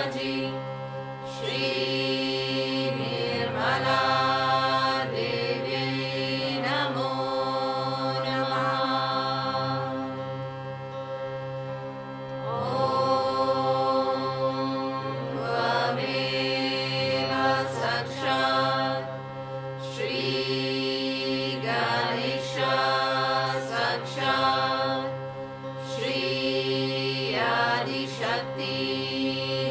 जी। श्री निर्मला देव्यै नमो नमः। त्वमेव साक्षात् श्री गणेशा साक्षात् श्री आदिशक्ति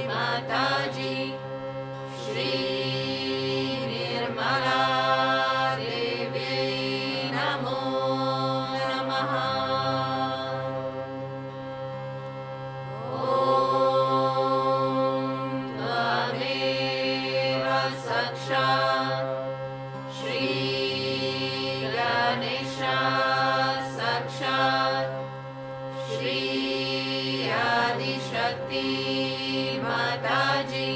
माताजी। श्री निर्मला देव्यै नमो नमः। त्वमेव साक्षात् श्री गणेशा साक्षात् श्री आदिशक्ति माताजी।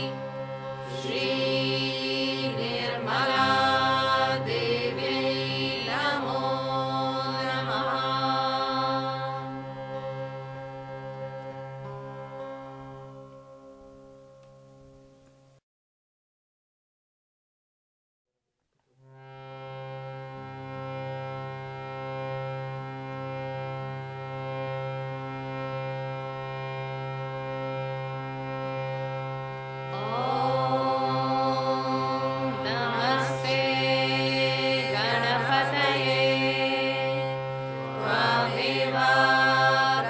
श्री निर्मला देव्यै नमो नमः। नमस्ते गणपतये। त्वमेव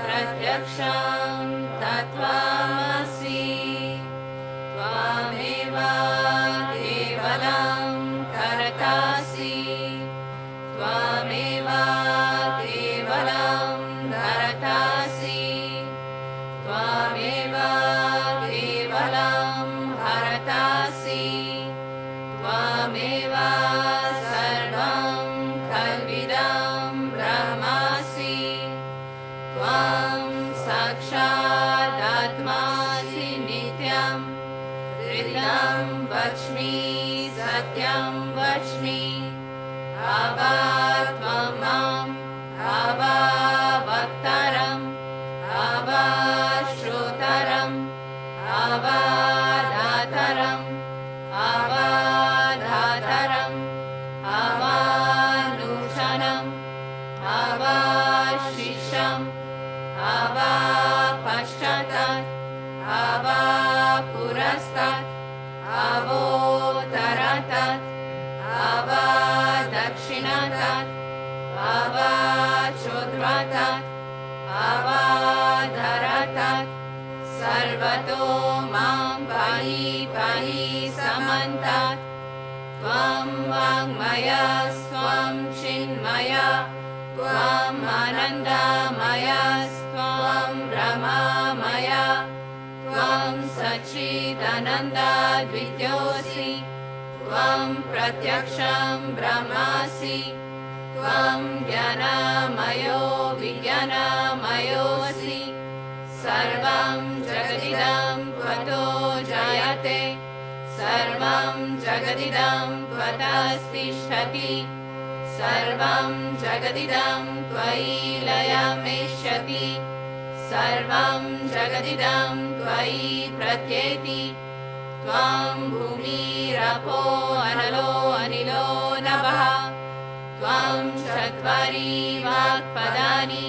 प्रत्यक्षं तत्त्वमसि। त्वमेव केवलं कर्तासि। त्वमेव केवलं धर्तासि। त्वमेव केवलं हरतासि। त्वमेव सर्वं खल्विदं ब्रह्मासि। त्वं साक्षादात्मासि नित्यं। ऋतं वच्मि सत्यं वच्मि। अवा त्वं माम् अवा वक्तारम् अवा श्रोतारम् अवा दातारम् अवा धातारम् अवा नूतनम् अवा शिष्यम् अवा पश्चातात् अवा पुरस्तात् अवोत्तरात् अवा दक्षिणात् अवा चोर्ध्वात् अवा धरात्। सर्वतो मां पाहि पाहि समन्तात्। त्वं वाङ्मया स्वं चिन्मया। त्वम् आनन्दमया स्वं ब्रह्ममया। त्वं सच्चिदानन्दद्वितीयोऽसि। त्वं प्रत्यक्षं ब्रह्मासि। त्वं ज्ञानमयो विज्ञानमयोऽसि। सर्वं जगदिदं त्वतो जायते। सर्वं जगदिदं त्वतस्तिष्ठति। सर्वं जगदिदं त्वयि लयमेष्यति। सर्वं जगदिदं त्वयि प्रत्येति। त्वं भूमिरपो अनलो अनिलो नभः। त्वं चत्वारि वाक्पदानि।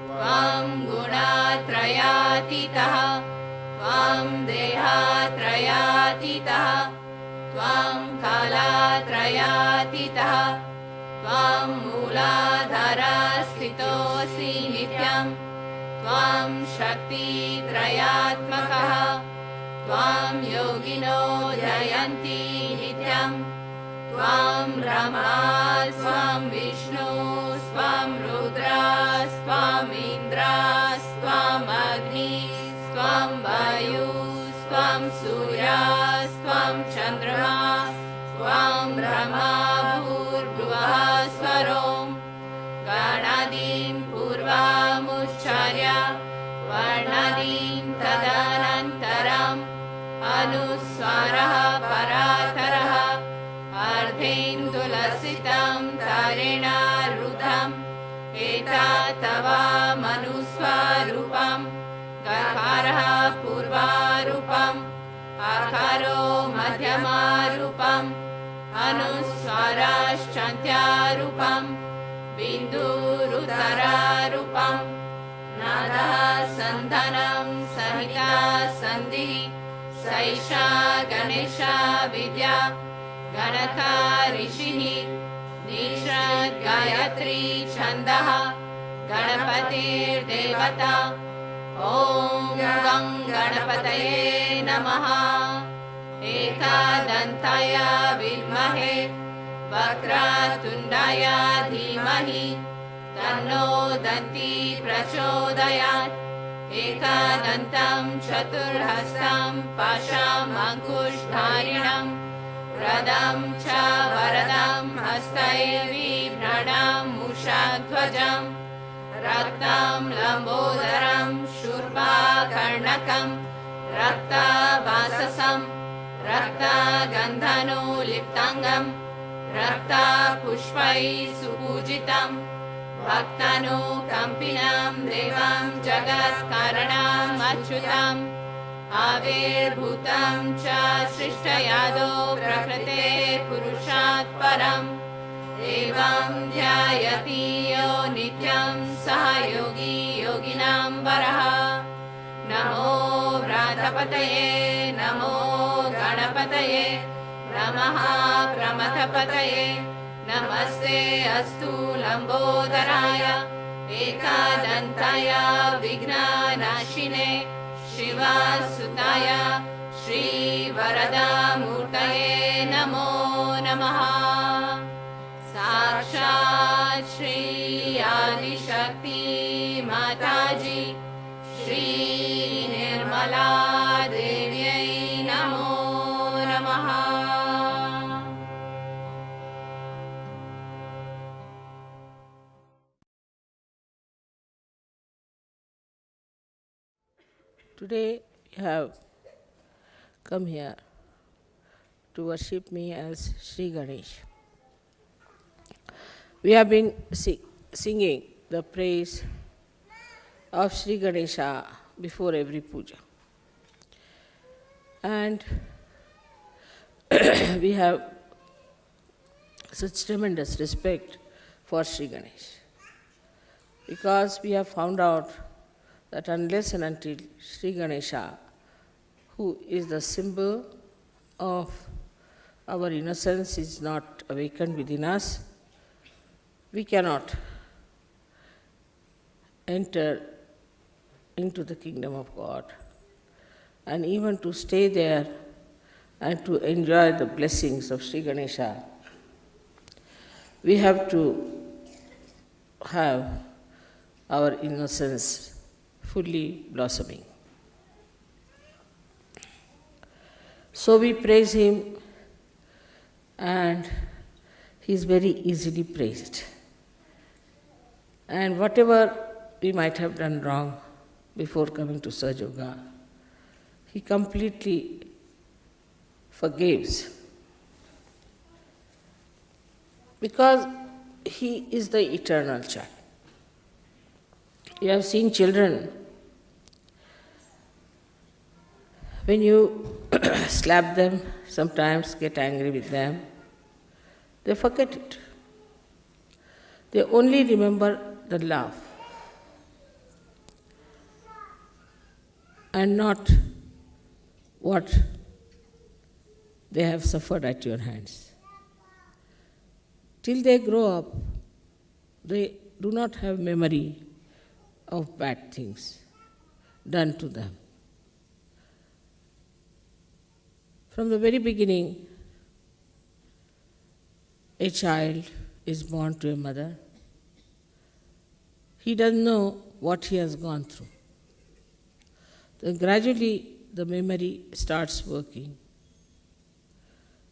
त्वं गुणत्रयातीतः। त्वं देहत्रयातीतः। त्वं कालत्रयातीतः। त्वं मूलाधारस्थितोऽसि नित्यं। त्वं शक्तित्रयात्मकः। त्वं योगिनो ध्यायन्ति नित्यं। त्वं ब्रह्मा स्वं विष्णु स्वं रुद्रा स्वं इन्द्रा स्वं अग्नि स्वं वायु स्वं सूर्या स्वं चन्द्रमा स्वं ब्रह्मा भूर्भुवः स्वरों। गणादीं पूर्वमुच्चार्य वर्णादीं तदनन्तरम् अनुस्वारः परातरः। अर्धेन्दुलसितं तारेण रुद्धम्। एतत्तव मनुस्वरूपं गकारः पूर्वारूपं आकारो मध्यमारूपम् अनुस्वाराश्चान्त्यारूपम् बिन्दुरुदरारूपम् नादः सन्धानं सहिता सन्धिः सैषा गणेशा विद्या गणका ऋषिः निषद् गायत्री छन्दः गणपतिर्देवता ॐ गं गणपतये नमः एकदन्ताय विद्महे वक्रतुण्डाय धीमहि तन्नो दन्ती प्रचोदयात् एकदन्तं चतुर्हस्तं पाशमङ्कुशधारिणं वरदं च वरदं हस्तैर्बिभ्रणं मूषध्वजं रक्तं लम्बोदरं शूर्पकर्णकं रक्तवाससं रक्तगन्धनुलिप्ताङ्गं रक्तपुष्पैः सुपूजितं भक्तानुकम्पिनं देवं जगत्कारणम् अच्युतम् आविर्भूतं च सृष्टयादो प्रकृते पुरुषात् परम् एवं ध्यायति यो नित्यं सः योगी योगिनां वरः नमो व्रातपतये नमो गणपतये नमः प्रमथपतये नमस्ते अस्तु लम्बोदराय एकदन्ताय विघ्ननाशिने शिवसुताय श्रीवरदामूर्तये नमो नमः साक्षात् श्री आदिशक्ति माताजी श्री निर्मला देव्यै नमो नमः। Today you have come here to worship me as Sri Ganesh. We have been singing the praise of Sri Ganesha before every puja. And we have such tremendous respect for Sri Ganesh, because we have found out that unless and until Sri Ganesha, who is the symbol of our innocence, is not awakened within us, we cannot enter into the kingdom of God. And even to stay there and to enjoy the blessings of Sri Ganesha, we have to have our innocence fully blossoming. So we praise him, and he is very easily praised. And whatever we might have done wrong before coming to Sahaja Yoga, he completely forgives, because he is the eternal child. You have seen children, when you slap them, sometimes get angry with them, they forget it. They only remember the love and not what they have suffered at your hands. Till they grow up, they do not have memory of bad things done to them. From the very beginning, a child is born to a mother. He doesn't know what he has gone through. Then gradually the memory starts working,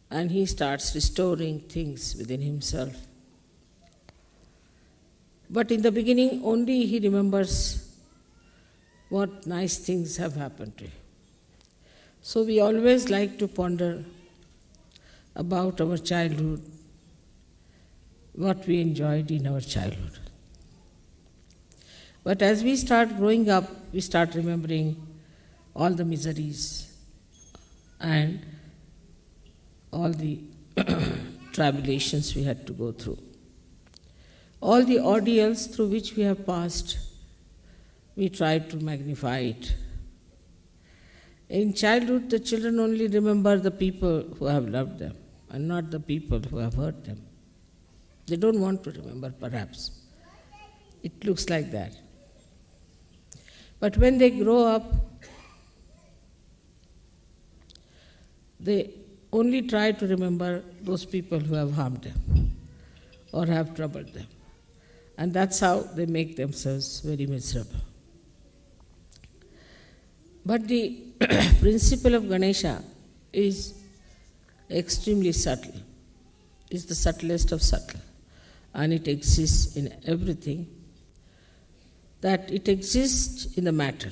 and he starts restoring things within himself. But in the beginning only he remembers what nice things have happened to him. So we always like to ponder about our childhood, what we enjoyed in our childhood. But as we start growing up, we start remembering all the miseries and all the tribulations we had to go through. All the ordeals through which we have passed, we tried to magnify it. In childhood, the children only remember the people who have loved them and not the people who have hurt them. They don't want to remember, perhaps. It looks like that. But when they grow up, they only try to remember those people who have harmed them or have troubled them. And that's how they make themselves very miserable. But the principle of Ganesha is extremely subtle. It's the subtlest of subtle. And it exists in everything. That it exists in the matter,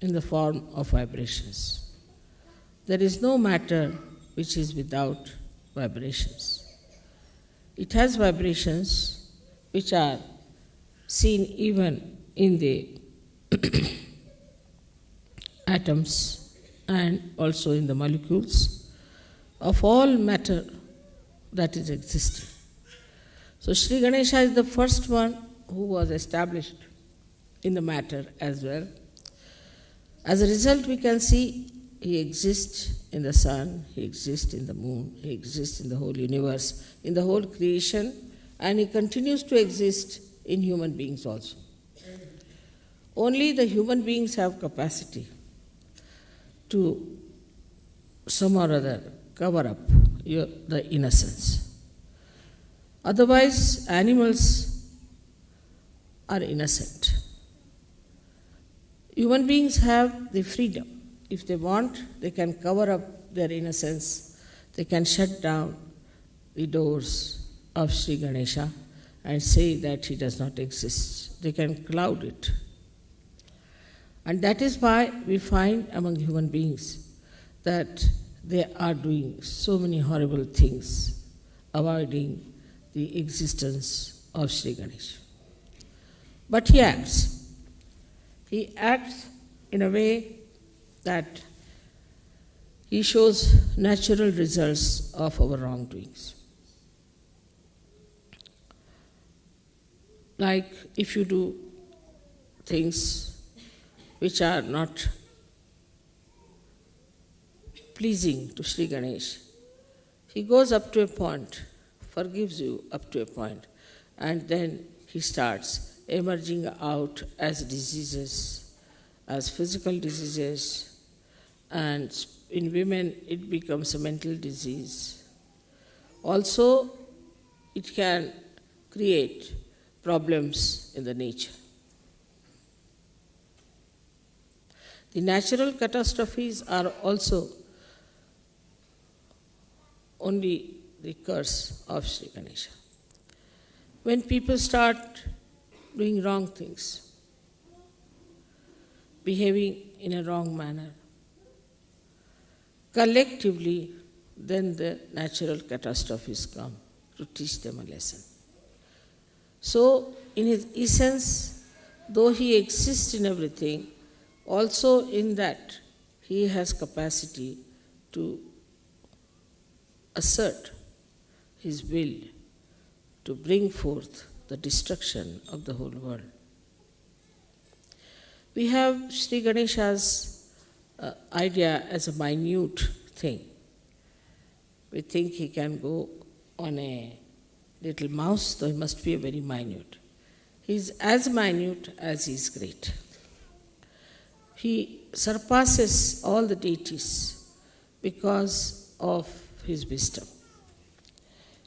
in the form of vibrations. There is no matter which is without vibrations. It has vibrations which are seen even in the atoms and also in the molecules of all matter that is existing. So Sri Ganesha is the first one who was established in the matter as well. As a result, we can see he exists in the sun, he exists in the moon, he exists in the whole universe, in the whole creation, and he continues to exist in human beings also. Only the human beings have capacity to some or other cover up the innocence. Otherwise, animals are innocent. Human beings have the freedom. If they want, they can cover up their innocence. They can shut down the doors of Sri Ganesha and say that he does not exist. They can cloud it. And that is why we find among human beings that they are doing so many horrible things, avoiding the existence of Sri Ganesha. But he acts. He acts in a way that he shows natural results of our wrongdoings. Like if you do things which are not pleasing to Sri Ganesh, he goes up to a point, forgives you up to a point, and then he starts emerging out as diseases, as physical diseases, and in women it becomes a mental disease. Also, it can create problems in the nature. The natural catastrophes are also only the curse of Sri Ganesha. When people start doing wrong things, behaving in a wrong manner, collectively, then the natural catastrophes come to teach them a lesson. So, in his essence, though he exists in everything, also in that he has capacity to assert his will to bring forth the destruction of the whole world. We have Sri Ganesha's idea as a minute thing. We think he can go on a little mouse, though he must be a very minute. He is as minute as he is great. He surpasses all the deities because of his wisdom.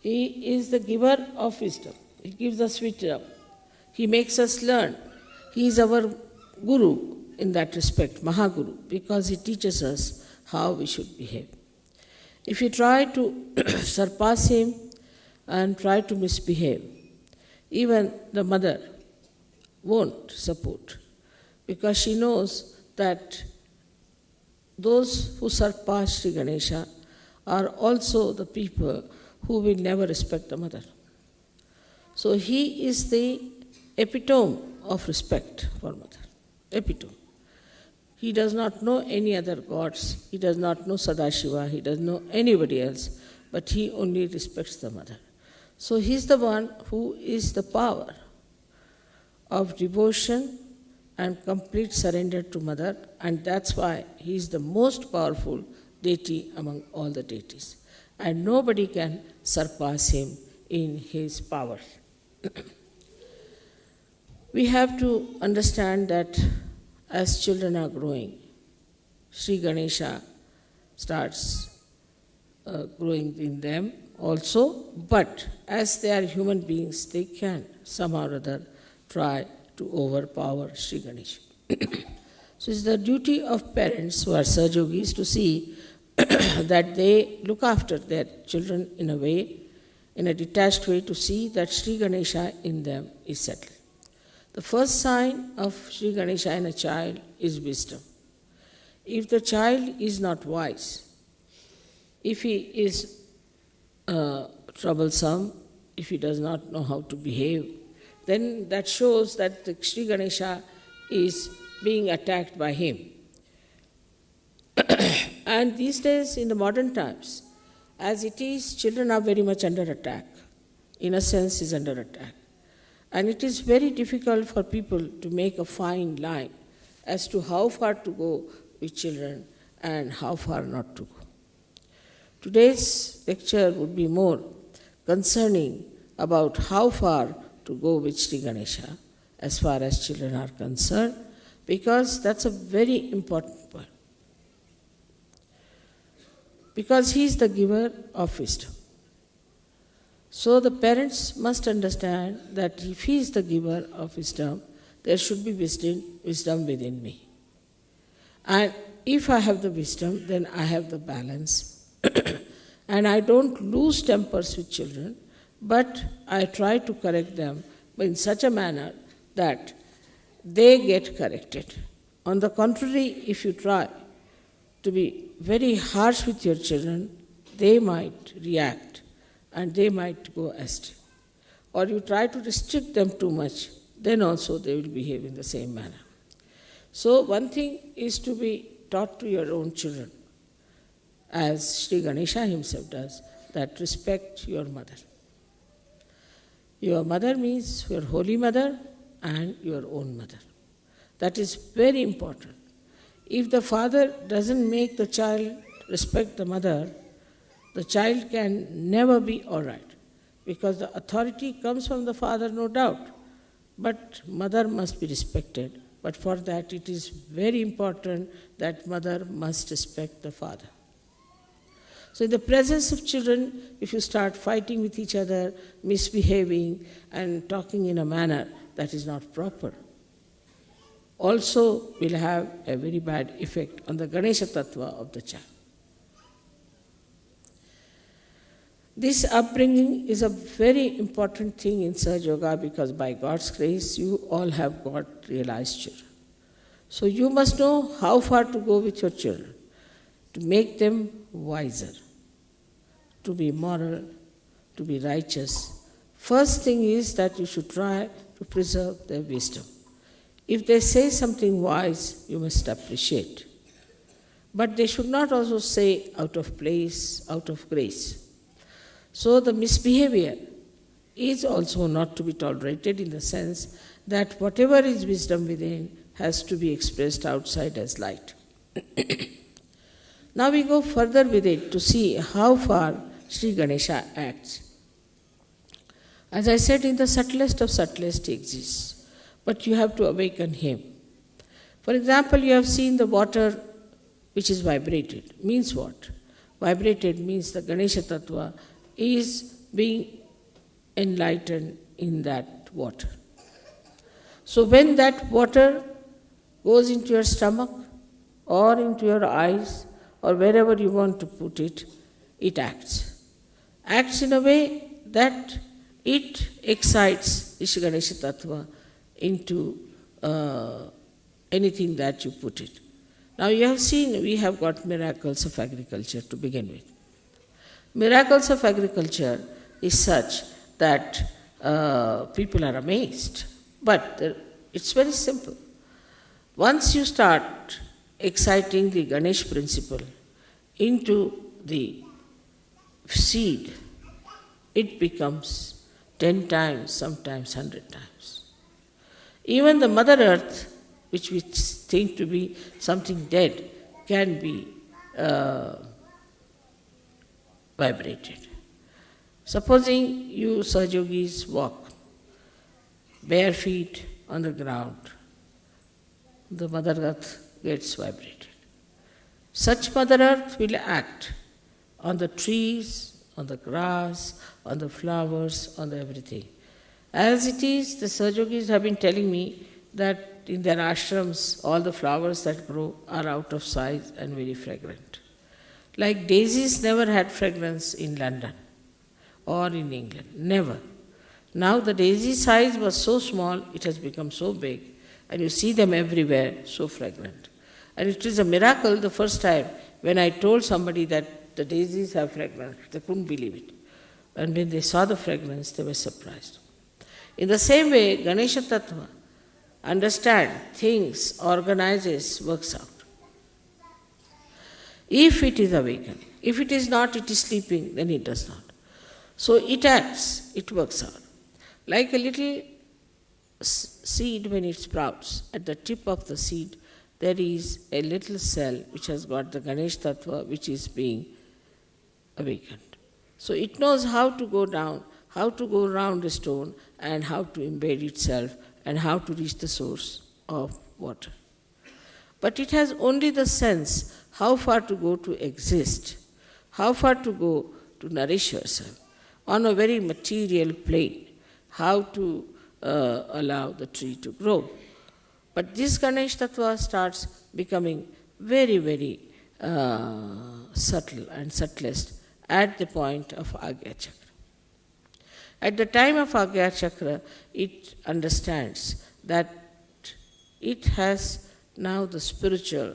He is the giver of wisdom. He gives us wisdom. He makes us learn. He is our guru in that respect, Mahaguru, because he teaches us how we should behave. If you try to surpass him and try to misbehave, even the mother won't support, because she knows that those who surpass Sri Ganesha are also the people who will never respect the mother. So he is the epitome of respect for mother. Epitome. He does not know any other gods. He does not know Sadashiva. He doesn't know anybody else. But he only respects the mother. So he is the one who is the power of devotion and complete surrender to mother. And that's why he is the most powerful deity among all the deities. And nobody can surpass him in his power. We have to understand that as children are growing, Sri Ganesha starts growing in them also, but as they are human beings, they can somehow or other try to overpower Sri Ganesha. So it's the duty of parents who are Sahajogis to see that they look after their children in a way, in a detached way, to see that Sri Ganesha in them is settled. The first sign of Sri Ganesha in a child is wisdom. If the child is not wise, if he is troublesome, if he does not know how to behave, then that shows that the Sri Ganesha is being attacked by him. And these days, in the modern times, as it is, children are very much under attack. Innocence is under attack. And it is very difficult for people to make a fine line as to how far to go with children and how far not to go. Today's lecture would be more concerning about how far to go with Sri Ganesha as far as children are concerned, because that's a very important point. Because he is the giver of wisdom. So the parents must understand that if he is the giver of wisdom, there should be wisdom within me. And if I have the wisdom, then I have the balance. And I don't lose tempers with children, but I try to correct them in such a manner that they get corrected. On the contrary, if you try to be very harsh with your children, they might react and they might go astray. Or you try to restrict them too much, then also they will behave in the same manner. So one thing is to be taught to your own children, as Sri Ganesha himself does, that respect your mother. Your mother means your holy mother and your own mother. That is very important. If the father doesn't make the child respect the mother, the child can never be all right, because the authority comes from the father, no doubt, but mother must be respected. But for that, it is very important that mother must respect the father. So in the presence of children, if you start fighting with each other, misbehaving, and talking in a manner that is not proper, also will have a very bad effect on the Ganesha Tattva of the child. This upbringing is a very important thing in Sahaja Yoga, because by God's grace, you all have got realized children. So you must know how far to go with your children, to make them wiser, to be moral, to be righteous. First thing is that you should try to preserve their wisdom. If they say something wise, you must appreciate. But they should not also say out of place, out of grace. So the misbehavior is also not to be tolerated, in the sense that whatever is wisdom within has to be expressed outside as light. Now we go further with it to see how far Sri Ganesha acts. As I said, in the subtlest of subtlest he exists, but you have to awaken him. For example, you have seen the water which is vibrated. Means what? Vibrated means the Ganesha Tattva is being enlightened in that water. So when that water goes into your stomach or into your eyes or wherever you want to put it, it acts. Acts in a way that it excites Sri Ganesha Tattva into anything that you put it. Now you have seen we have got miracles of agriculture to begin with. Miracles of agriculture is such that people are amazed. But it's very simple. Once you start exciting the Ganesh principle into the seed, it becomes 10 times, sometimes 100 times. Even the Mother Earth, which we think to be something dead, can be vibrated. Supposing you Sahaja-yogis walk bare feet on the ground, the Mother Earth gets vibrated. Such Mother Earth will act on the trees, on the grass, on the flowers, on everything. As it is, the Sahaja-yogis have been telling me that in their ashrams, all the flowers that grow are out of size and very fragrant. Like daisies never had fragrance in London or in England, never. Now the daisy size was so small, it has become so big, and you see them everywhere, so fragrant. And it is a miracle the first time when I told somebody that the daisies have fragrance, they couldn't believe it. And when they saw the fragrance, they were surprised. In the same way, Ganesha Tattva understands things, organizes, works out. If it is awakened, if it is not, it is sleeping, then it does not. So it acts, it works out. Like a little seed when it sprouts, at the tip of the seed, there is a little cell which has got the Ganesh Tattva which is being awakened. So it knows how to go down, how to go around the stone, and how to embed itself, and how to reach the source of water. But it has only the sense how far to go to exist, how far to go to nourish yourself on a very material plane, how to allow the tree to grow. But this Ganesh Tattva starts becoming very, very subtle and subtlest at the point of Agya Chakra. At the time of Agya Chakra, it understands that it has now the spiritual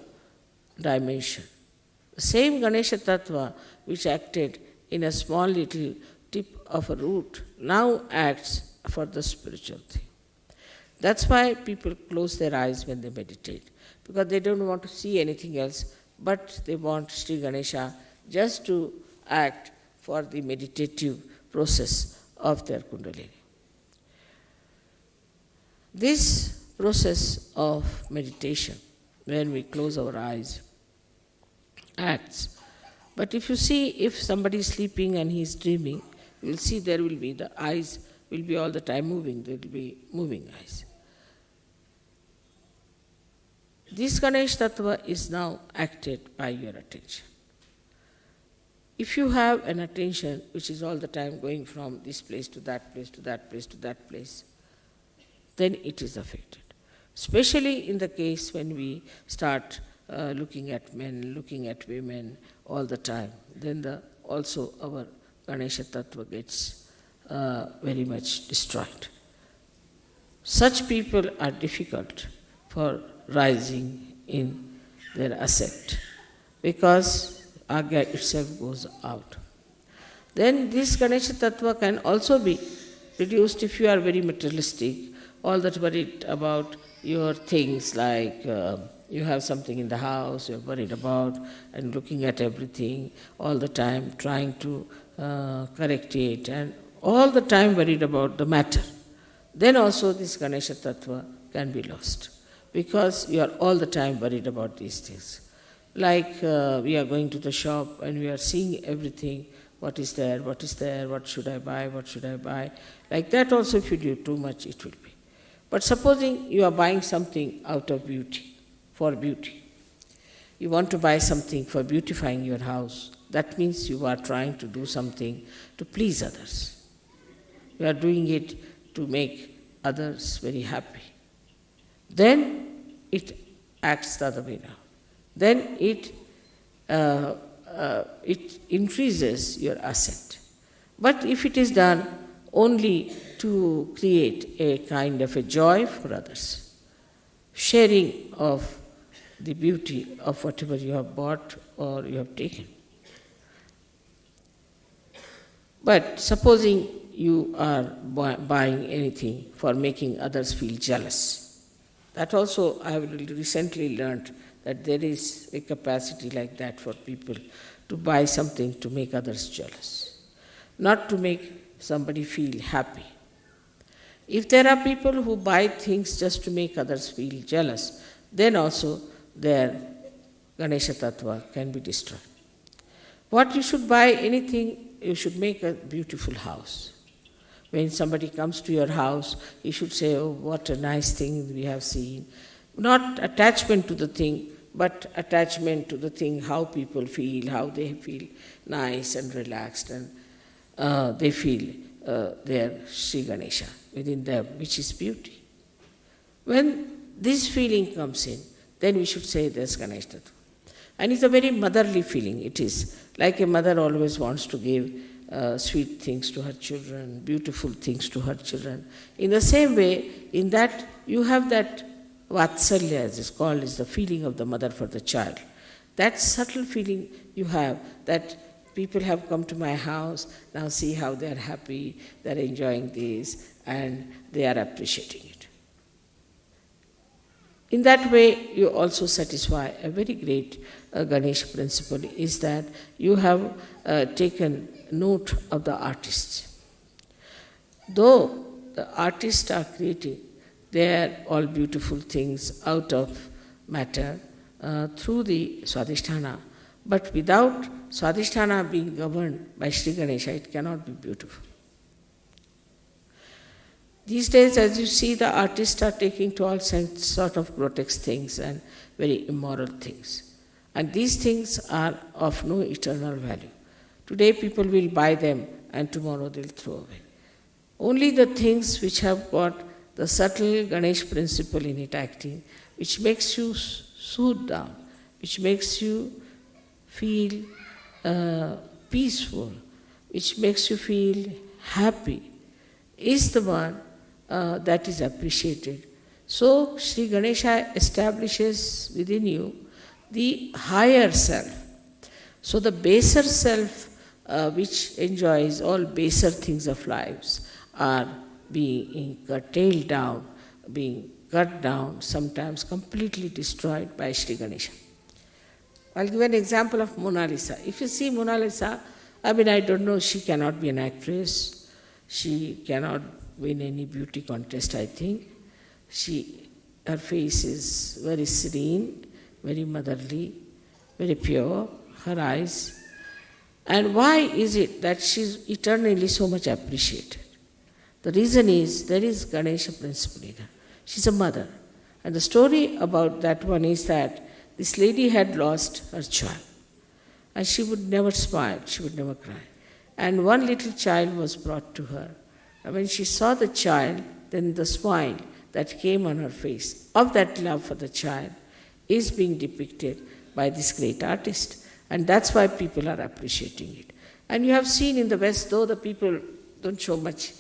dimension. The same Ganesha Tattva which acted in a small little tip of a root now acts for the spiritual thing. That's why people close their eyes when they meditate, because they don't want to see anything else, but they want Sri Ganesha just to act for the meditative process of their Kundalini. This process of meditation, when we close our eyes, acts. But if you see, if somebody is sleeping and he is dreaming, you will see there will be, the eyes will be all the time moving, there will be moving eyes. This Ganesh Tattva is now acted by your attention. If you have an attention which is all the time going from this place to that place, to that place, to that place, then it is affected. Especially in the case when we start looking at men, looking at women all the time, then also our Ganesha Tattva gets very much destroyed. Such people are difficult for rising in their ascent, because Agya itself goes out. Then this Ganesha Tattva can also be reduced if you are very materialistic, all that worried about your things, like you have something in the house, you're worried about and looking at everything all the time, trying to correct it, and all the time worried about the matter. Then also this Ganesha Tattva can be lost, because you are all the time worried about these things. Like we are going to the shop and we are seeing everything, what is there, what should I buy, what should I buy. Like that also, if you do too much, it will be. But supposing you are buying something out of beauty, for beauty. You want to buy something for beautifying your house. That means you are trying to do something to please others. You are doing it to make others very happy. Then it acts the other way around. Then it increases your ascent. But if it is done only to create a kind of a joy for others, sharing of the beauty of whatever you have bought or you have taken. But supposing you are buying anything for making others feel jealous, that also I have recently learnt that there is a capacity like that for people to buy something to make others jealous, not to make somebody feel happy. If there are people who buy things just to make others feel jealous, then also their Ganesha Tattva can be destroyed. What you should buy, anything, you should make a beautiful house. When somebody comes to your house, you should say, oh, what a nice thing we have seen. Not attachment to the thing, but attachment to the thing, how people feel, how they feel nice and relaxed, and they feel their Sri Ganesha within them, which is beauty. When this feeling comes in, then we should say there's Ganesh Tattva. And it's a very motherly feeling, it is. Like a mother always wants to give sweet things to her children, beautiful things to her children. In the same way, in that you have that Vatsalya, as it's called, is the feeling of the mother for the child. That subtle feeling you have, that people have come to my house, now see how they are happy, they are enjoying this, and they are appreciating it. In that way, you also satisfy a very great Ganesh principle, is that you have taken note of the artists. Though the artists are creating, they are all beautiful things out of matter through the Swadhisthana, but without Swadhisthana being governed by Sri Ganesha, it cannot be beautiful. These days, as you see, the artists are taking to all sort of grotesque things and very immoral things. And these things are of no eternal value. Today people will buy them and tomorrow they'll throw away. Only the things which have got the subtle Ganesh principle in it acting, which makes you soothe down, which makes you feel peaceful, which makes you feel happy, is the one that is appreciated. So Sri Ganesha establishes within you the higher self. So the baser self, which enjoys all baser things of lives, are being curtailed down, being cut down, sometimes completely destroyed by Sri Ganesha. I'll give an example of Mona Lisa. If you see Mona Lisa, I don't know, she cannot be an actress, she cannot win any beauty contest, I think. Her face is very serene, very motherly, very pure, her eyes. And why is it that she's eternally so much appreciated? The reason is there is Ganesha principle in her. She's a mother. And the story about that one is that this lady had lost her child. And she would never smile, she would never cry. And one little child was brought to her. And when she saw the child, then the smile that came on her face of that love for the child is being depicted by this great artist. And that's why people are appreciating it. And you have seen in the West, though the people don't show much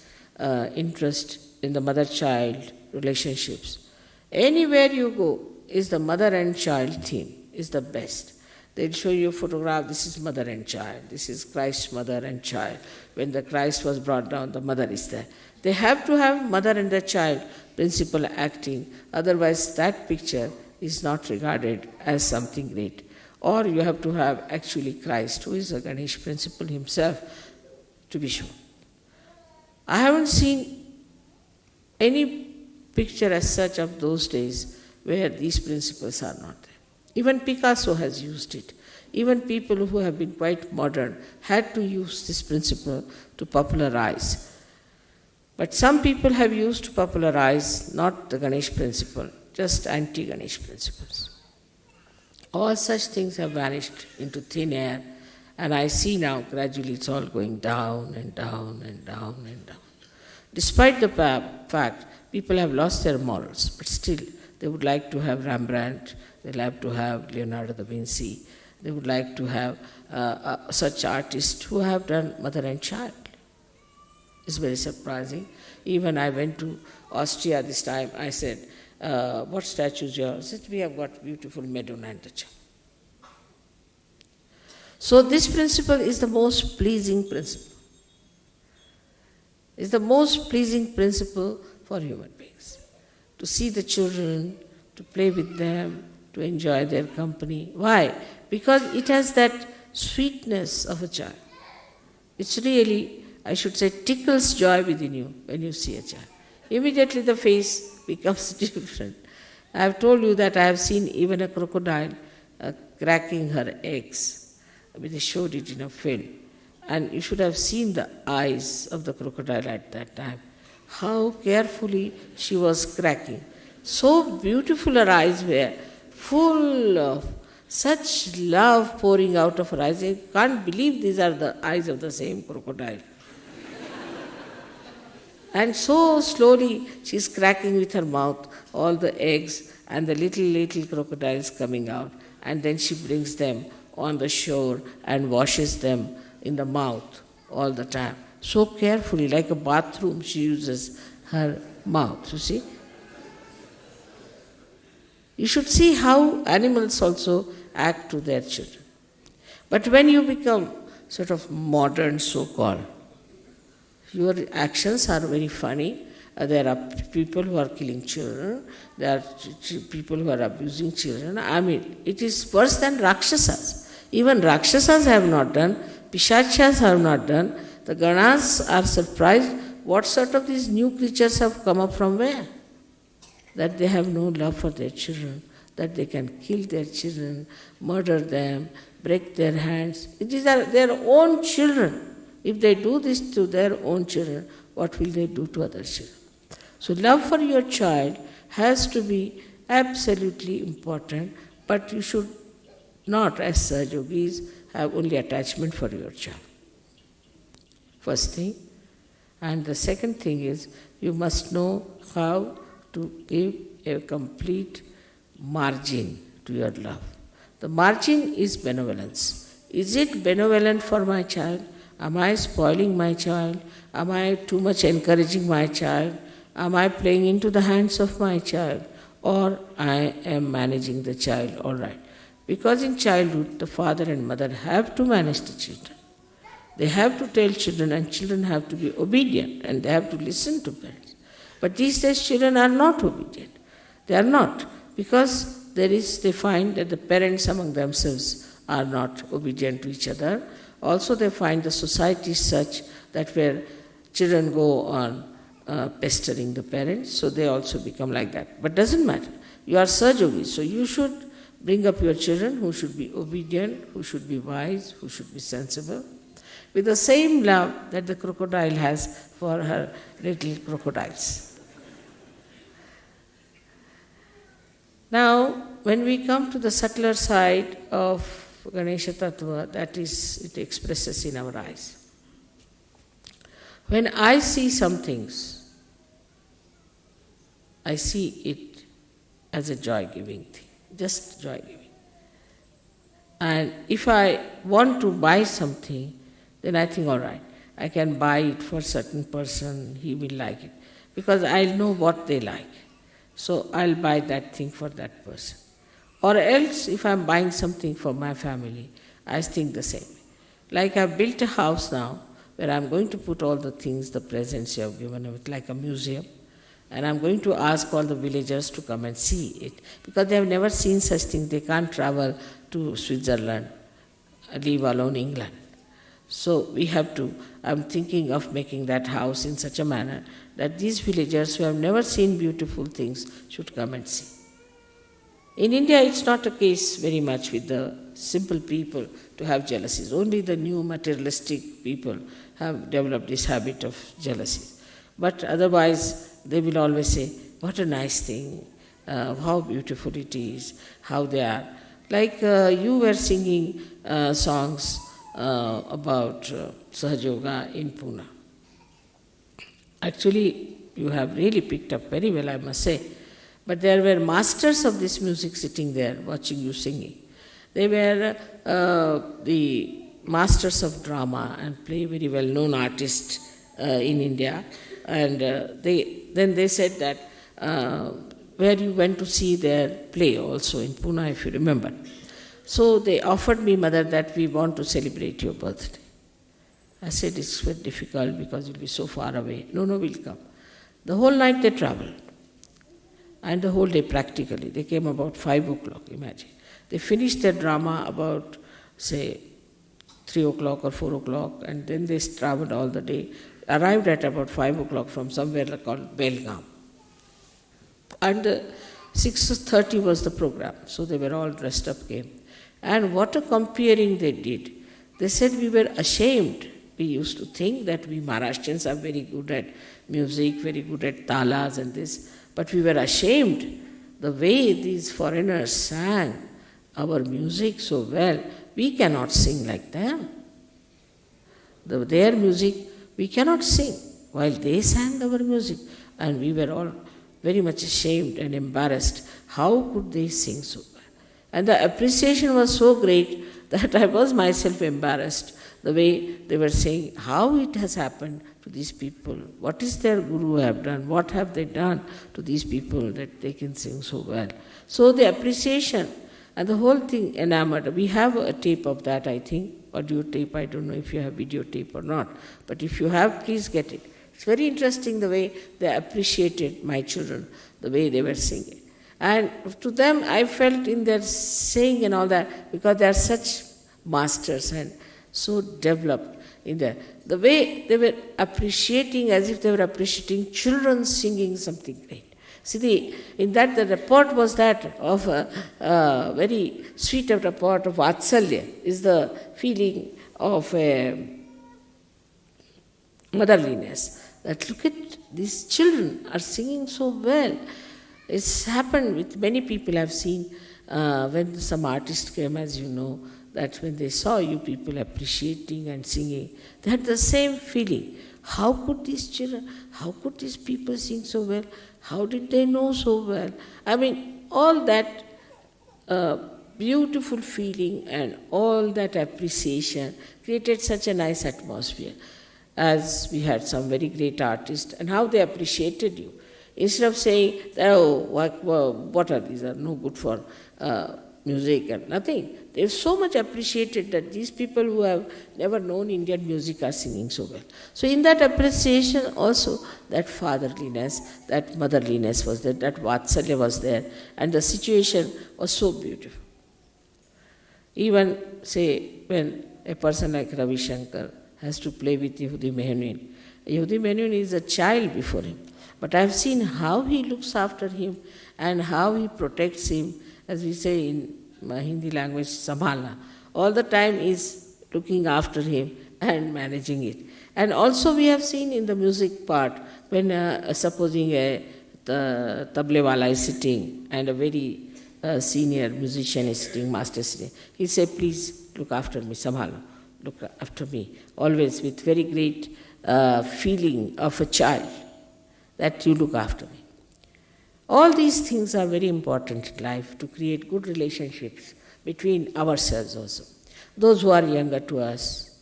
interest in the mother-child relationships, anywhere you go is the mother and child theme, is the best. They'll show you a photograph, this is mother and child, this is Christ's mother and child. When the Christ was brought down, the mother is there. They have to have mother and the child principle acting, otherwise that picture is not regarded as something great. Or you have to have actually Christ, who is a Ganesh principle himself, to be shown. I haven't seen any picture as such of those days where these principles are not there. Even Picasso has used it. Even people who have been quite modern had to use this principle to popularize. But some people have used to popularize not the Ganesh principle, just anti-Ganesh principles. All such things have vanished into thin air, and I see now gradually it's all going down and down and down and down. Despite the fact people have lost their morals, but still they would like to have Rembrandt, they would like to have Leonardo da Vinci, they would like to have such artists who have done mother and child. It's very surprising. Even I went to Austria this time, I said, what statues you have? I said, we have got beautiful Madonna and the child. So this principle is the most pleasing principle. It's the most pleasing principle for human beings. To see the children, to play with them, to enjoy their company. Why? Because it has that sweetness of a child. It's really, I should say, tickles joy within you when you see a child. Immediately the face becomes different. I have told you that I have seen even a crocodile cracking her eggs. I mean, they showed it in a film. And you should have seen the eyes of the crocodile at that time. How carefully she was cracking. So beautiful her eyes were, full of such love pouring out of her eyes. I can't believe these are the eyes of the same crocodile. And so slowly she's cracking with her mouth all the eggs and the little crocodiles coming out. And then she brings them on the shore and washes them in the mouth all the time. So carefully, like a bathroom, she uses her mouth, you see. You should see how animals also act to their children. But when you become sort of modern, so-called, your actions are very funny. There are people who are killing children. There are people who are abusing children. I mean, it is worse than Rakshasas. Even Rakshasas have not done. Pishachas have not done. The Ganas are surprised what sort of these new creatures have come up from where? That they have no love for their children, that they can kill their children, murder them, break their hands. These are their own children. If they do this to their own children, what will they do to other children? So love for your child has to be absolutely important, but you should not, as Sahaja Yogis, have only attachment for your child. First thing. And the second thing is, you must know how to give a complete margin to your love. The margin is benevolence. Is it benevolent for my child? Am I spoiling my child? Am I too much encouraging my child? Am I playing into the hands of my child? Or I am managing the child all right? Because in childhood, the father and mother have to manage the children. They have to tell children, and children have to be obedient, and they have to listen to parents. But these days, children are not obedient. They are not, because they find that the parents among themselves are not obedient to each other. Also, they find the society such that where children go on pestering the parents, so they also become like that. But doesn't matter. You are Sahaja Yogis, so you should bring up your children who should be obedient, who should be wise, who should be sensible, with the same love that the crocodile has for her little crocodiles. Now, when we come to the subtler side of Ganesha Tattva, that is, it expresses in our eyes. When I see some things, I see it as a joy-giving thing, just joy-giving. And if I want to buy something, then I think, all right, I can buy it for a certain person, he will like it. Because I know what they like. So I'll buy that thing for that person. Or else, if I'm buying something for my family, I think the same. Like I've built a house now, where I'm going to put all the things, the presents you have given away, like a museum. And I'm going to ask all the villagers to come and see it. Because they have never seen such things. They can't travel to Switzerland, leave alone England. So we have to, I'm thinking of making that house in such a manner that these villagers who have never seen beautiful things should come and see. In India, it's not a case very much with the simple people to have jealousies. Only the new materialistic people have developed this habit of jealousy. But otherwise, they will always say, what a nice thing, how beautiful it is, how they are. Like you were singing songs about Sahaja Yoga in Pune. Actually, you have really picked up very well, I must say. But there were masters of this music sitting there watching you singing. They were the masters of drama and play very well-known artists in India. And then they said that where you went to see their play also in Pune, if you remember. So they offered me, Mother, that we want to celebrate your birthday. I said, it's very difficult because you'll be so far away. No, we'll come. The whole night they traveled. and the whole day practically. They came about 5 o'clock, imagine. They finished their drama about, say, 3 o'clock or 4 o'clock, and then they traveled all the day, arrived at about 5 o'clock from somewhere called Belgaum. And 6:30 was the program, so they were all dressed up, came. And what a comparing they did. They said we were ashamed. We used to think that we Maharashtrians are very good at music, very good at talas and this, but we were ashamed the way these foreigners sang our music so well. We cannot sing like them. Their music, we cannot sing, while they sang our music. And we were all very much ashamed and embarrassed. How could they sing so well? And the appreciation was so great that I was myself embarrassed, the way they were saying how it has happened to these people. What is their guru have done? What have they done to these people that they can sing so well? So the appreciation and the whole thing enamored. We have a tape of that, I think, audio tape. I don't know if you have video tape or not. But if you have, please get it. It's very interesting the way they appreciated my children, the way they were singing. And to them, I felt in their saying and all that, because they are such masters and so developed in the way they were appreciating, as if they were appreciating children singing something great. See, in that the report was that of a very sweet report of Vatsalya, is the feeling of motherliness. That look at these children are singing so well. It's happened with many people I've seen when some artist came, as you know, that when they saw you people appreciating and singing, they had the same feeling. How could these children, how could these people sing so well? How did they know so well? I mean, all that beautiful feeling and all that appreciation created such a nice atmosphere. As we had some very great artists, and how they appreciated you. Instead of saying, oh, what are these, are no good for music and nothing. They've so much appreciated that these people who have never known Indian music are singing so well. So in that appreciation also, that fatherliness, that motherliness was there, that Vatsalya was there, and the situation was so beautiful. Even, say, when a person like Ravi Shankar has to play with Yehudi Menuhin. Yehudi Menuhin is a child before him. But I have seen how he looks after him and how he protects him, as we say in Hindi language, Sambhalna. All the time is looking after him and managing it. And also we have seen in the music part, when supposing a tablewala is sitting and a very senior musician is sitting, master sitting, he say, please look after me, Sambhalna. Look after me, always with very great feeling of a child, that you look after me. All these things are very important in life to create good relationships between ourselves also. Those who are younger to us,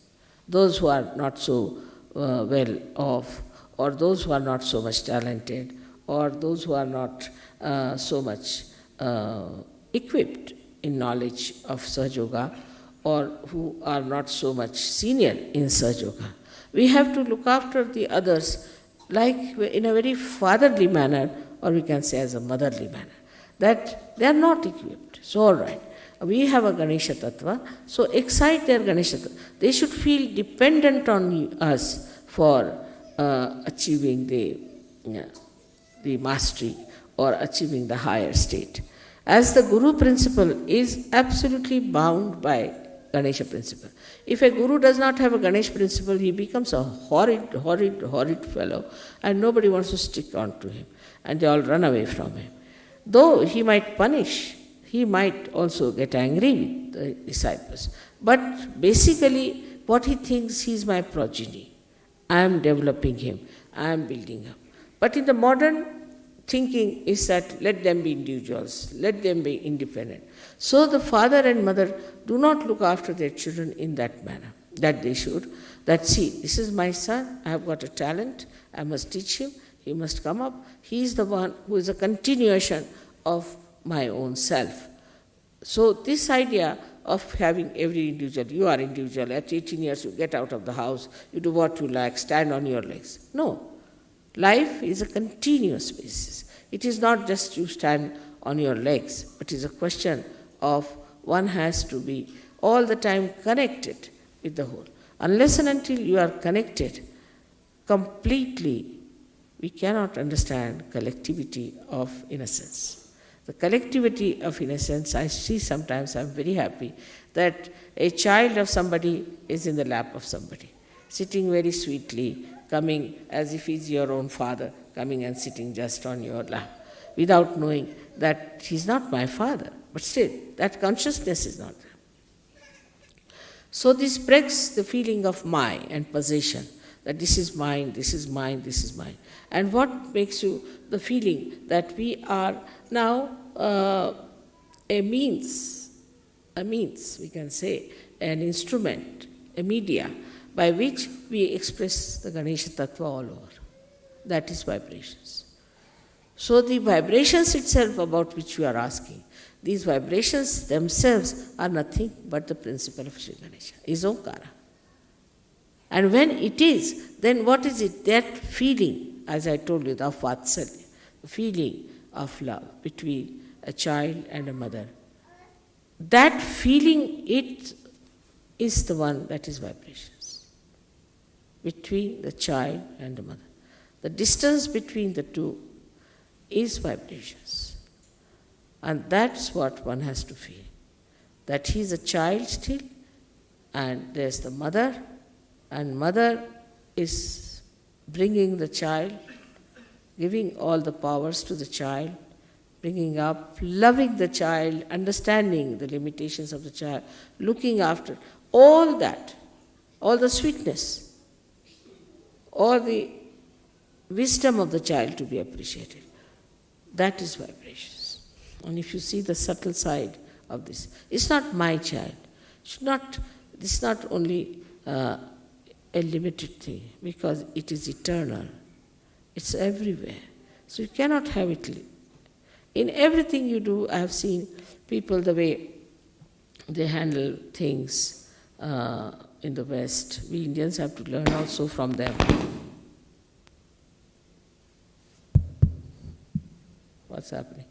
those who are not so well off, or those who are not so much talented, or those who are not so much equipped in knowledge of Sahaja Yoga, or who are not so much senior in Sahaja Yoga. We have to look after the others like in a very fatherly manner, or we can say as a motherly manner, that they are not equipped. So all right, we have a Ganesha Tattva, so excite their Ganesha Tattva. They should feel dependent on us for achieving the mastery or achieving the higher state. As the Guru principle is absolutely bound by Ganesha principle. If a Guru does not have a Ganesha principle, he becomes a horrid fellow, and nobody wants to stick on to him, and they all run away from him. Though he might punish, he might also get angry with the disciples. But basically, what he thinks, he is my progeny. I am developing him, I am building him. But in the modern thinking is that let them be individuals, let them be independent. So the father and mother do not look after their children in that manner, that they should. That see, this is my son, I have got a talent, I must teach him, he must come up. He is the one who is a continuation of my own self. So this idea of having every individual, you are individual, at 18 years you get out of the house, you do what you like, stand on your legs. No. Life is a continuous basis. It is not just you stand on your legs, but it is a question of one has to be all the time connected with the whole. Unless and until you are connected completely, we cannot understand collectivity of innocence. The collectivity of innocence, I see sometimes, I'm very happy that a child of somebody is in the lap of somebody, sitting very sweetly, coming as if he's your own father, coming and sitting just on your lap, without knowing that he's not my father. But still, that consciousness is not there. So this breaks the feeling of my and possession, that this is mine, this is mine, this is mine. And what makes you the feeling that we are now a means, we can say, an instrument, a media, by which we express the Ganesha Tattva all over. That is vibrations. So the vibrations itself about which you are asking, these vibrations themselves are nothing but the principle of Sri Ganesha, is Omkara. And when it is, then what is it? That feeling, as I told you, of Vatsalya, the feeling of love between a child and a mother. That feeling, it is the one that is vibrations between the child and the mother. The distance between the two is vibrations. And that's what one has to feel. That he is a child still, and there's the mother, and mother is bringing the child, giving all the powers to the child, bringing up, loving the child, understanding the limitations of the child, looking after all that, all the sweetness, all the wisdom of the child to be appreciated. That is vibrations. And if you see the subtle side of this, it's not my child. This is not only a limited thing, because it is eternal. It's everywhere. So you cannot have it. In everything you do, I have seen people, the way they handle things in the West. We Indians have to learn also from them. What's happening?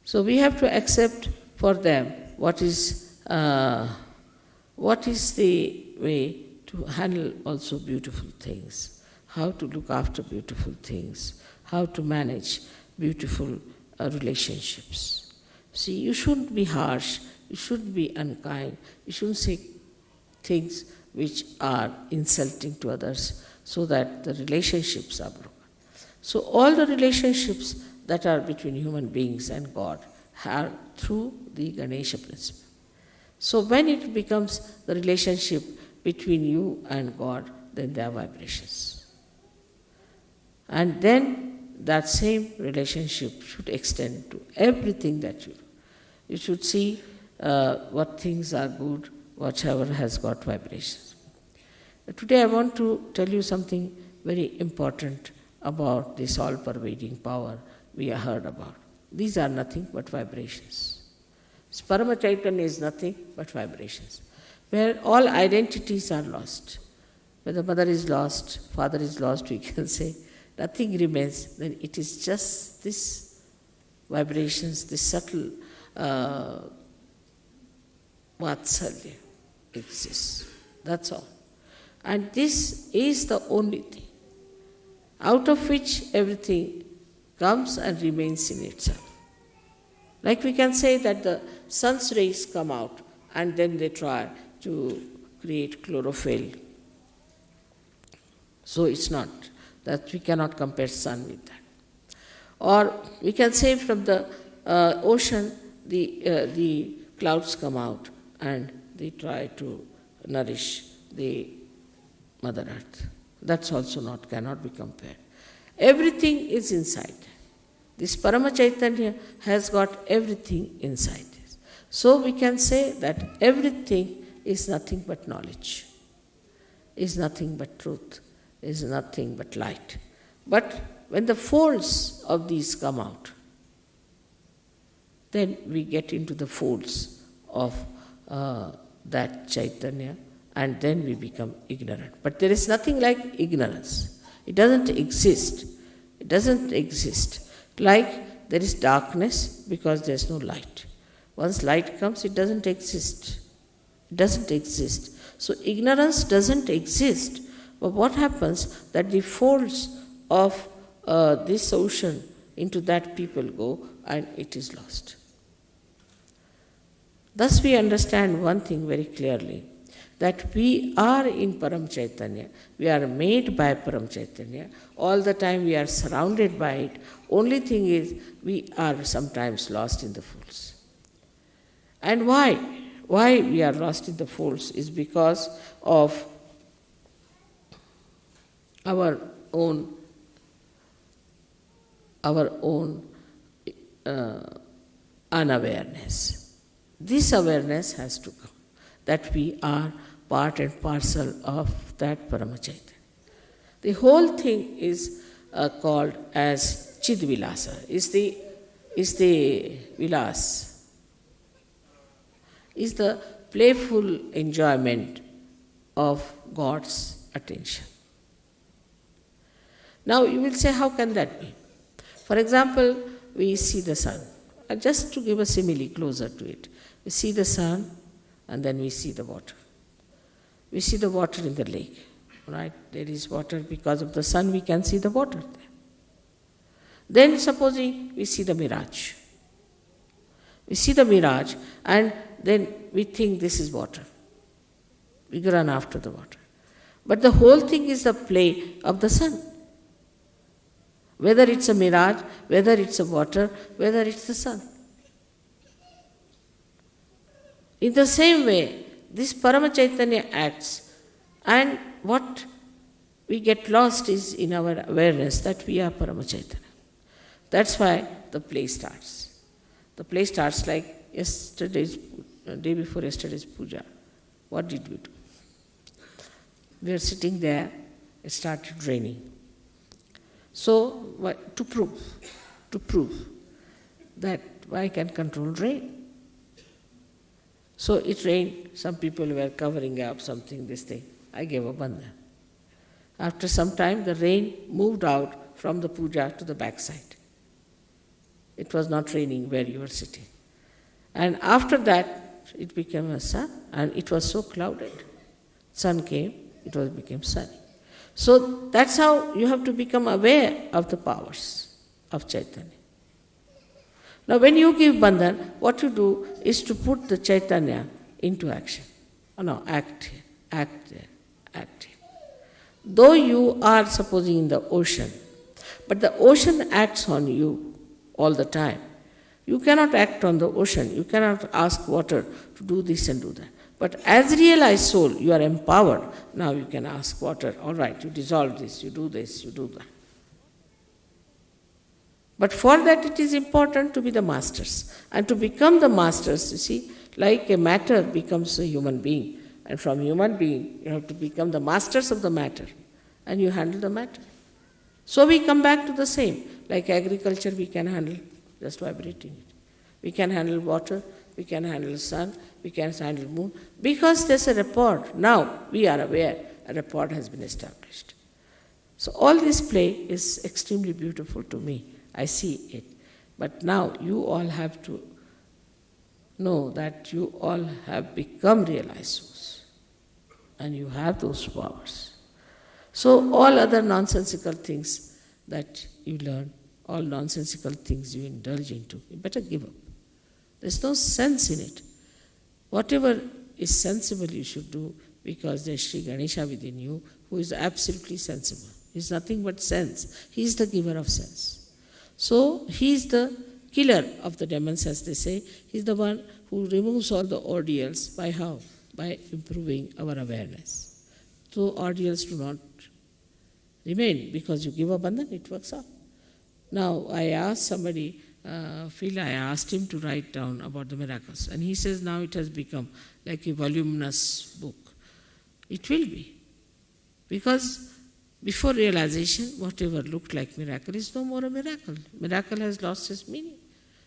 So we have to accept for them what is the way to handle also beautiful things, how to look after beautiful things, how to manage beautiful relationships. See, you shouldn't be harsh, you shouldn't be unkind, you shouldn't say things which are insulting to others so that the relationships are broken. So all the relationships that are between human beings and God are through the Ganesha principle. So when it becomes the relationship between you and God, then there are vibrations. And then that same relationship should extend to everything that you do. You should see what things are good, whatever has got vibrations. Today I want to tell you something very important about this all-pervading power we have heard about. These are nothing but vibrations. Parama Chaitanya is nothing but vibrations, where all identities are lost. Where the mother is lost, father is lost, we can say, nothing remains, then it is just this vibrations, this subtle Vatsalya exists. That's all. And this is the only thing, out of which everything comes and remains in itself. Like we can say that the sun's rays come out and then they try to create chlorophyll. So it's not, that we cannot compare sun with that. Or we can say from the ocean, the clouds come out and they try to nourish the Mother Earth. That's also cannot be compared. Everything is inside. This Parama Chaitanya has got everything inside this. So we can say that everything is nothing but knowledge, is nothing but truth, is nothing but light. But when the folds of these come out, then we get into the folds of that Chaitanya, and then we become ignorant. But there is nothing like ignorance. It doesn't exist. It doesn't exist. Like there is darkness because there is no light. Once light comes, it doesn't exist. It doesn't exist. So ignorance doesn't exist. But what happens that the folds of this ocean, into that people go and it is lost. Thus we understand one thing very clearly, that we are in Param Chaitanya, we are made by Param Chaitanya, all the time we are surrounded by it. Only thing is, we are sometimes lost in the folds. And why? Why we are lost in the folds is because of our own unawareness. This awareness has to come, that we are part and parcel of that Paramachaitanya. The whole thing is called as Chidvilasa, is the vilas, is the playful enjoyment of God's attention. Now you will say, how can that be? For example, we see the sun. Just to give a simile closer to it, we see the sun and then we see the water. We see the water in the lake, right? There is water because of the sun, we can see the water there. Then supposing we see the mirage. We see the mirage and then we think this is water. We run after the water. But the whole thing is the play of the sun. Whether it's a mirage, whether it's a water, whether it's the sun. In the same way, this Paramachaitanya acts, and what we get lost is in our awareness that we are Paramachaitanya. That's why the play starts. The play starts like day before yesterday's puja. What did we do? We were sitting there, it started raining. So, to prove that I can control rain. So it rained, some people were covering up something, this thing. I gave a bandhan. After some time, the rain moved out from the puja to the backside. It was not raining where you were sitting. And after that, it became a sun, and it was so clouded. Sun came, it became sunny. So that's how you have to become aware of the powers of Chaitanya. Now when you give bandhan, what you do is to put the Chaitanya into action. Act here. Though you are supposing in the ocean, but the ocean acts on you all the time. You cannot act on the ocean. You cannot ask water to do this and do that. But as realized soul, you are empowered. Now you can ask water, all right, you dissolve this, you do that. But for that it is important to be the masters. And to become the masters, you see, like a matter becomes a human being. And from human being, you have to become the masters of the matter. And you handle the matter. So we come back to the same. Like agriculture, we can handle just vibrating it. We can handle water, we can handle sun, we can handle moon. Because there's a rapport. Now we are aware a rapport has been established. So all this play is extremely beautiful to me. I see it. But now you all have to know that you all have become realized souls. And you have those powers. So all other nonsensical things that you learn, all nonsensical things you indulge into, you better give up. There's no sense in it. Whatever is sensible you should do, because there's Sri Ganesha within you who is absolutely sensible. He's nothing but sense. He's the giver of sense. So he's the killer of the demons, as they say. He's the one who removes all the ordeals. By how? By improving our awareness. So ordeals do not remain, because you give a bandhan, it works out. Now I asked somebody, Phil, I asked him to write down about the miracles. And he says now it has become like a voluminous book. It will be. Because before realization, whatever looked like miracle is no more a miracle. Miracle has lost its meaning.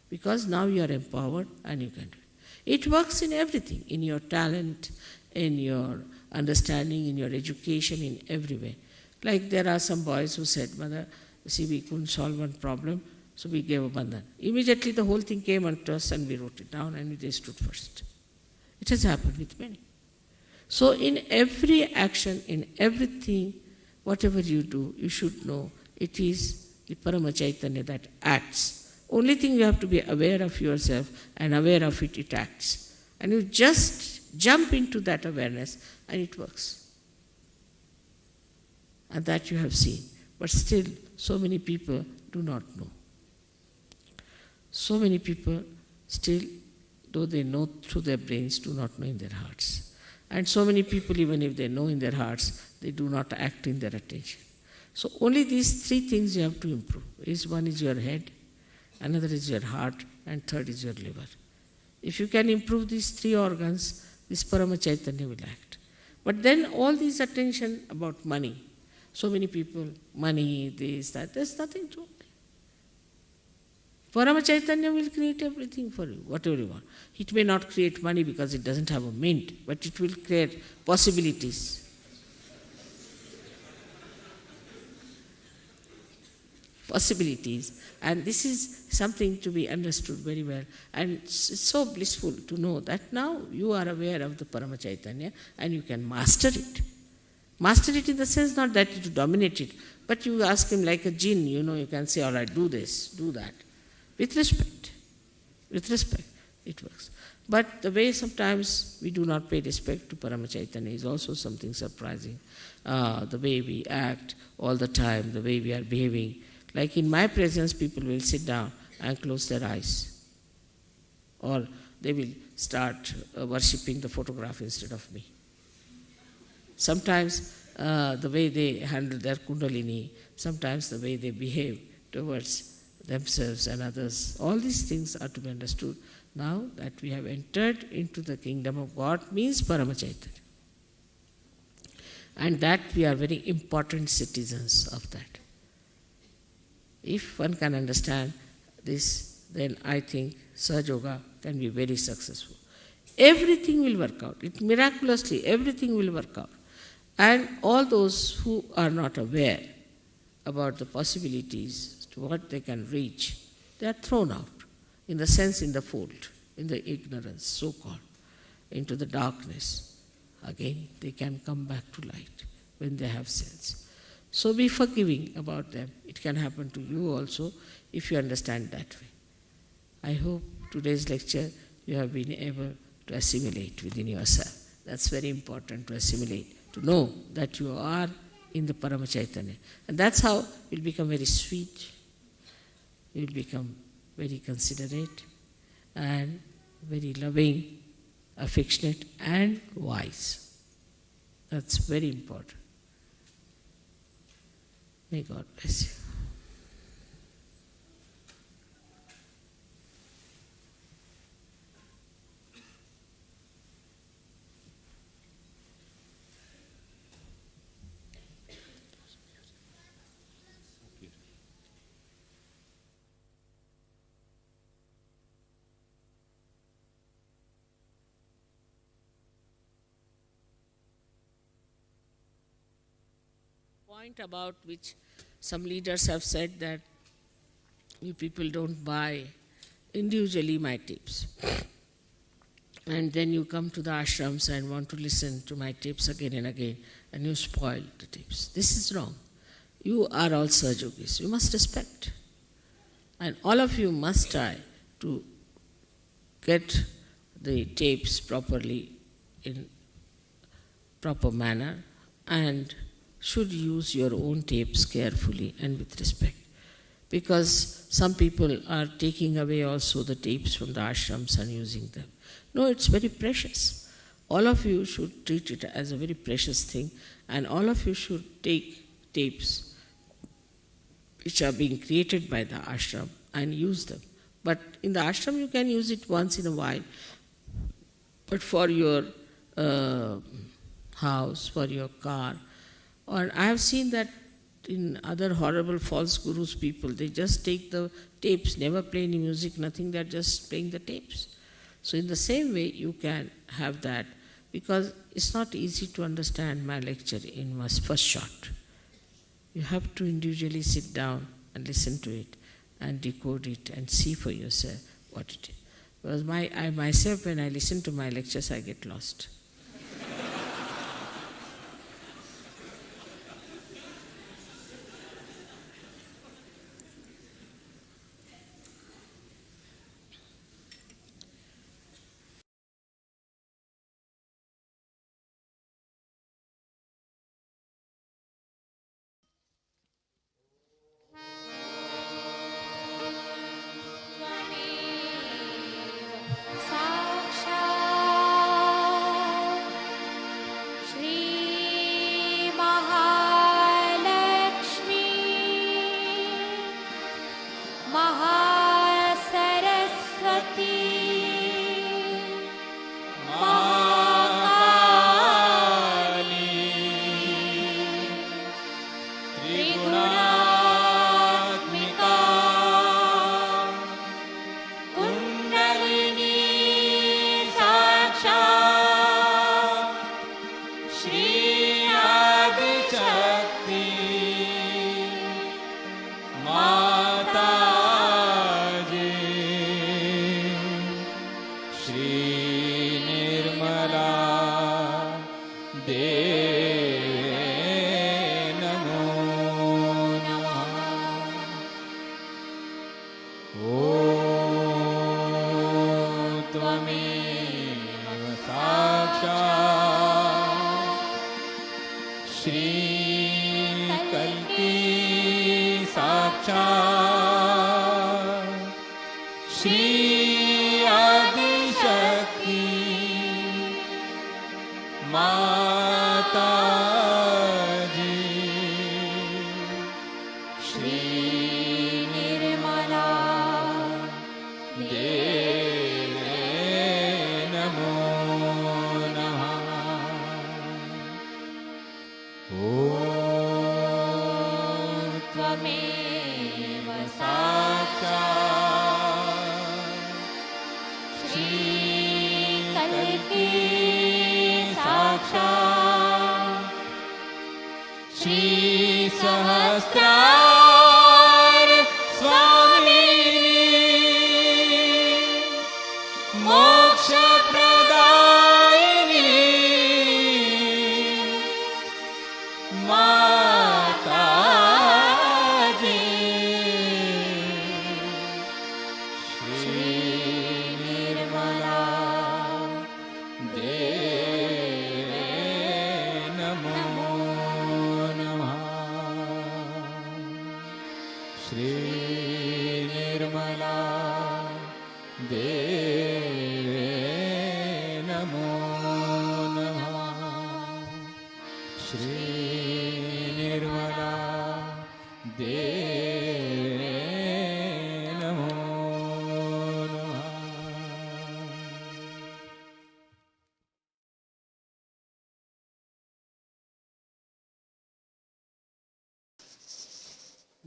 Because now you are empowered and you can do it. It works in everything, in your talent, in your understanding, in your education, in every way. Like there are some boys who said, Mother, see, we couldn't solve one problem, so we gave a bandhan. Immediately the whole thing came onto us and we wrote it down and they stood first. It has happened with many. So in every action, in everything, whatever you do, you should know it is the Parama Chaitanya that acts. Only thing you have to be aware of yourself, and aware of it, it acts. And you just jump into that awareness and it works. And that you have seen. But still, so many people do not know. So many people still, though they know through their brains, do not know in their hearts. And so many people, even if they know in their hearts, they do not act in their attention. So only these three things you have to improve. One is your head, another is your heart, and third is your liver. If you can improve these three organs, this Parama Chaitanya will act. But then all this attention about money, so many people, money, this, that, there's nothing to it. Parama Chaitanya will create everything for you, whatever you want. It may not create money because it doesn't have a mint, but it will create possibilities. Possibilities. And this is something to be understood very well. And it's so blissful to know that now you are aware of the Parama Chaitanya and you can master it. Master it in the sense not that you dominate it, but you ask him like a jinn, you can say, all right, do this, do that. With respect. With respect, it works. But the way sometimes we do not pay respect to Parama Chaitanya is also something surprising. The way we act all the time, the way we are behaving. Like in my presence, people will sit down and close their eyes. Or they will start worshipping the photograph instead of me. Sometimes the way they handle their kundalini, sometimes the way they behave towards themselves and others, all these things are to be understood. Now that we have entered into the kingdom of God means Parama Chaitanya. And that we are very important citizens of that. If one can understand this, then I think Sahaja Yoga can be very successful. Everything will work out. Miraculously, everything will work out. And all those who are not aware about the possibilities, to what they can reach, they are thrown out, in the sense in the fold, in the ignorance, so-called, into the darkness. Again, they can come back to light when they have sense. So be forgiving about them. It can happen to you also if you understand that way. I hope today's lecture you have been able to assimilate within yourself. That's very important, to assimilate, to know that you are in the Parama Chaitanya. And that's how you'll become very sweet, you'll become very considerate and very loving, affectionate and wise. That's very important. May God bless you. Point about which some leaders have said that you people don't buy individually my tapes. And then you come to the ashrams and want to listen to my tapes again and again, and you spoil the tapes. This is wrong. You are all Sahaja Yogis. You must respect. And all of you must try to get the tapes properly, in proper manner, and should use your own tapes carefully and with respect. Because some people are taking away also the tapes from the ashrams and using them. No, it's very precious. All of you should treat it as a very precious thing, and all of you should take tapes which are being created by the ashram and use them. But in the ashram you can use it once in a while, but for your house, for your car, or I have seen that in other horrible false gurus people, they just take the tapes, never play any music, nothing, they're just playing the tapes. So in the same way, you can have that because it's not easy to understand my lecture in my first shot. You have to individually sit down and listen to it and decode it and see for yourself what it is. Because I myself, when I listen to my lectures, I get lost.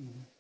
Mm-hmm.